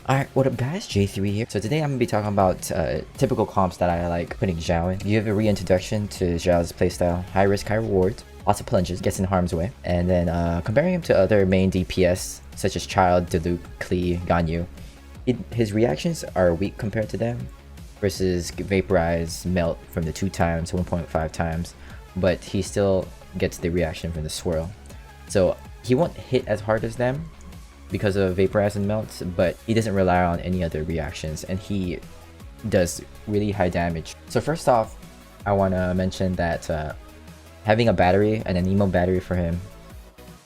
Alright, what up guys, J3 here. So today I'm going to be talking about typical comps that I like putting Xiao in. You have a reintroduction to Xiao's playstyle, high risk, high reward, lots of plunges, gets in harm's way, and then comparing him to other main DPS such as Child, Diluc, Klee, Ganyu. His reactions are weak compared to them versus Vaporize, Melt from the 2 times, 1.5 times, but he still gets the reaction from the Swirl. So he won't hit as hard as them because of Vaporize and Melt, but he doesn't rely on any other reactions and he does really high damage. So first off, I want to mention that having a battery, an Anemo Battery for him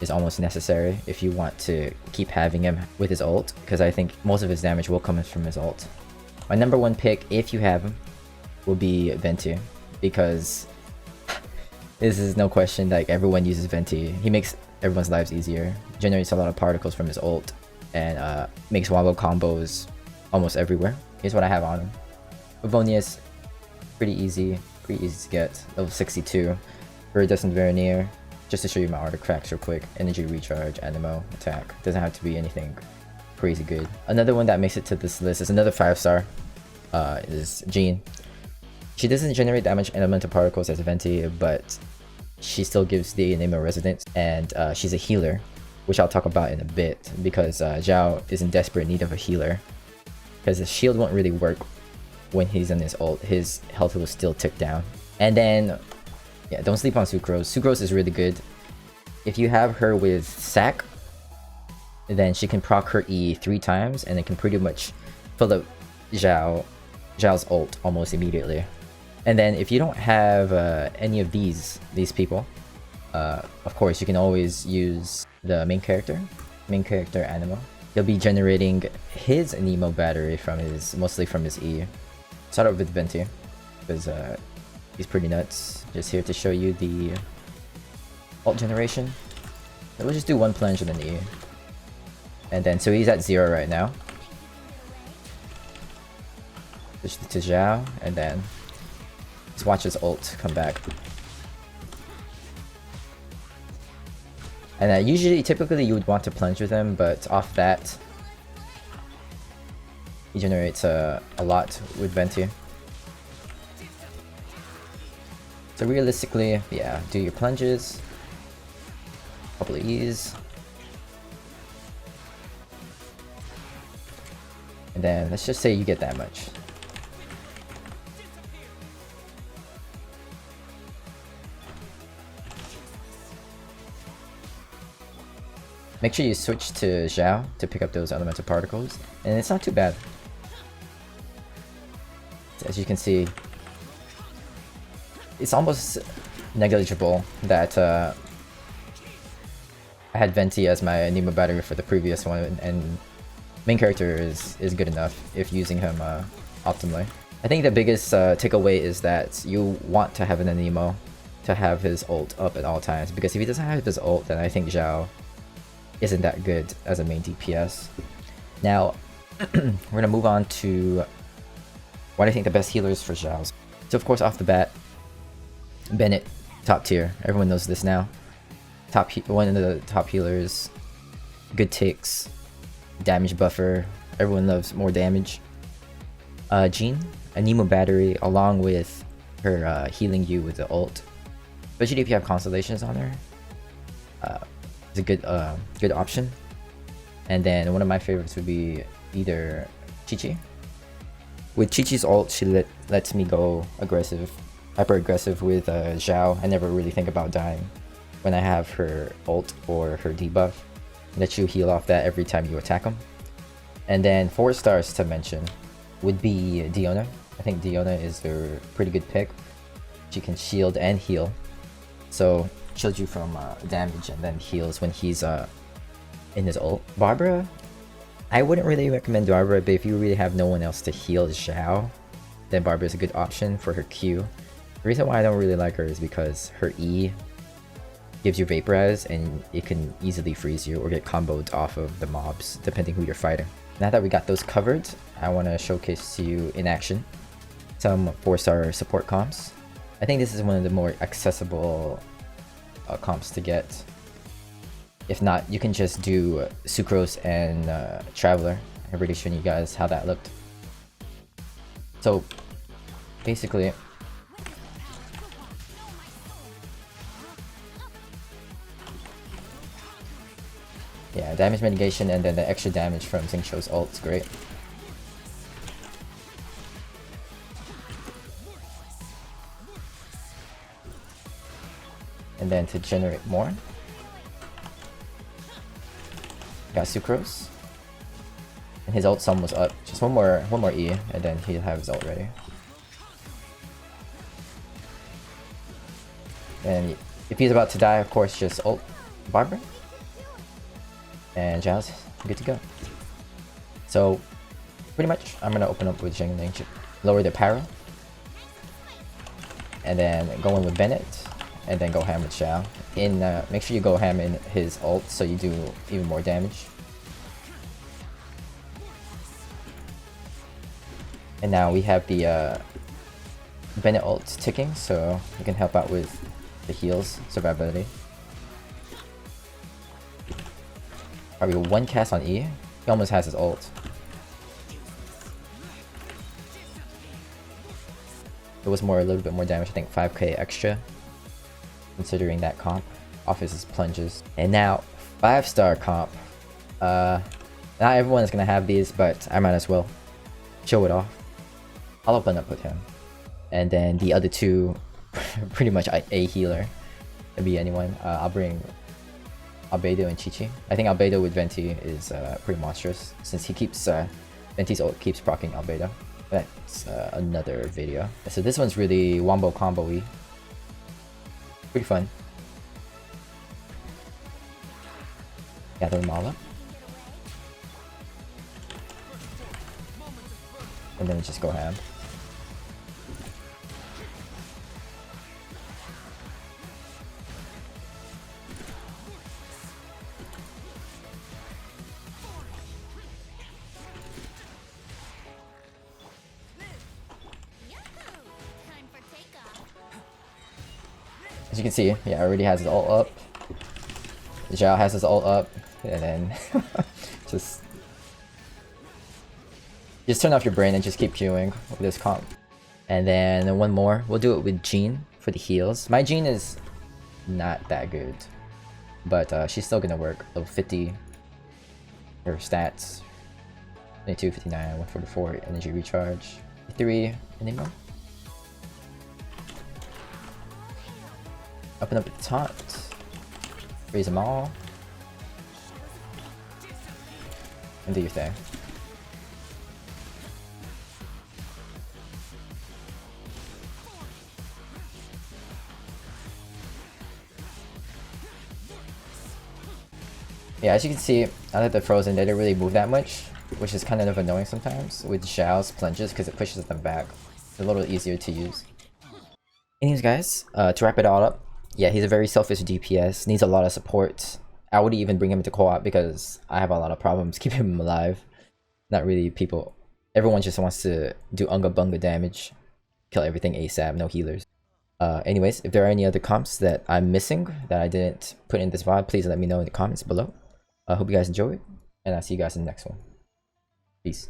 is almost necessary if you want to keep having him with his ult, because I think most of his damage will come from his ult. My number 1 pick, if you have him, will be Venti, because this is no question, like everyone uses Venti. He makes everyone's lives easier, generates a lot of particles from his ult, and makes wombo combos almost everywhere. Here's what I have on him. Avonius, pretty easy to get, level 62. Iridescent Vernier, just to show you my artifacts real quick. Energy recharge, Anemo, attack. Doesn't have to be anything crazy good. Another one that makes it to this list is another 5-star, is Jean. She doesn't generate that much elemental particles as Venti, but she still gives the Anemo resonance, and she's a healer, which I'll talk about in a bit, because Xiao is in desperate need of a healer, because his shield won't really work when he's on his ult. His health will still tick down. And then, yeah, don't sleep on Sucrose. Sucrose is really good. If you have her with Sac, then she can proc her E 3 times, and it can pretty much fill up Xiao's ult almost immediately. And then if you don't have any of these people, of course you can always use the main character Anemo. He'll be generating his Anemo Battery from mostly from his E. Start out with Venti, because he's pretty nuts. Just here to show you the ult generation. So we'll just do 1 plunge and an E. And then, so he's at 0 right now. Switch to Xiao, and then just watch his ult come back. And typically you would want to plunge with him, but off that, he generates a lot with Venti. So realistically, yeah, do your plunges, couple of E's, and then let's just say you get that much. Make sure you switch to Xiao to pick up those elemental particles, and it's not too bad. As you can see, it's almost negligible that I had Venti as my Anemo Battery for the previous one, and main character is good enough if using him optimally. I think the biggest takeaway is that you want to have an Anemo to have his ult up at all times, because if he doesn't have his ult, then I think Xiao isn't that good as a main DPS. Now, we're gonna move on to what I think the best healers for Xiao. So of course, off the bat, Bennett, top tier. Everyone knows this now. One of the top healers. Good ticks, damage buffer. Everyone loves more damage. Jean, Anemo Battery, along with her healing you with the ult. Especially if you have constellations on her. It's a good option. And then one of my favorites would be either Qiqi. With Qiqi's ult, she lets me go aggressive, hyper aggressive with Xiao. I never really think about dying when I have her ult or her debuff. Let you heal off that every time you attack them. And then 4 stars to mention would be Diona. I think Diona is a pretty good pick. She can shield and heal, so shields you from damage and then heals when he's in his ult. Barbara, I wouldn't really recommend Barbara, but if you really have no one else to heal Xiao, then Barbara is a good option for her Q. The reason why I don't really like her is because her E gives you Vaporize, and it can easily freeze you or get comboed off of the mobs depending who you're fighting. Now that we got those covered, I want to showcase to you in action some 4-star support comps. I think this is one of the more accessible comps to get. If not, you can just do Sucrose and Traveler. I'm really showing you guys how that looked. So basically, yeah, damage mitigation and then the extra damage from Xiao's ult is great. And then to generate more, got Sucrose. And his ult sum was up. Just one more E, and then he'll have his ult ready. And if he's about to die, of course, just ult Barber. And Xiao's good to go. So, pretty much, I'm gonna open up with Zhengling, lower the Pyro. And then go in with Bennett. And then go ham with Xiao. Make sure you go ham in his ult so you do even more damage. And now we have the Bennett ult ticking, so you can help out with the heals, survivability. Probably one cast on E. He almost has his ult. It was a little bit more damage, I think 5k extra. Considering that comp off his plunges. And now 5-star comp. Not everyone is gonna have these, but I might as well show it off. I'll open up with him. And then the other two, pretty much a healer. Could be anyone. I'll bring Albedo and Chi-Chi. I think Albedo with Venti is pretty monstrous, since he keeps Venti's ult keeps proccing Albedo. That's another video. So this one's really wombo combo-y. Pretty fun. Gather them all up. And then just go ham. As you can see, yeah, already has his ult up. Xiao has his ult up, and then just turn off your brain and just keep queuing with this comp. And then one more, we'll do it with Jean for the heals. My Jean is not that good, but she's still gonna work. Level 50, her stats, 22, 59, 144, energy recharge, 3, Anemo. Open up the taunt, freeze them all, and do your thing. Yeah, as you can see, now that they're frozen, they don't really move that much, which is kind of annoying sometimes with Xiao's plunges because it pushes them back. It's a little easier to use. Anyways, guys, to wrap it all up, yeah, he's a very selfish DPS, needs a lot of support. I wouldn't even bring him into co-op because I have a lot of problems keeping him alive. Not really people. Everyone just wants to do unga bunga damage, kill everything ASAP, no healers. Anyways, if there are any other comps that I'm missing that I didn't put in this VOD, please let me know in the comments below. I hope you guys enjoyed, and I'll see you guys in the next one. Peace.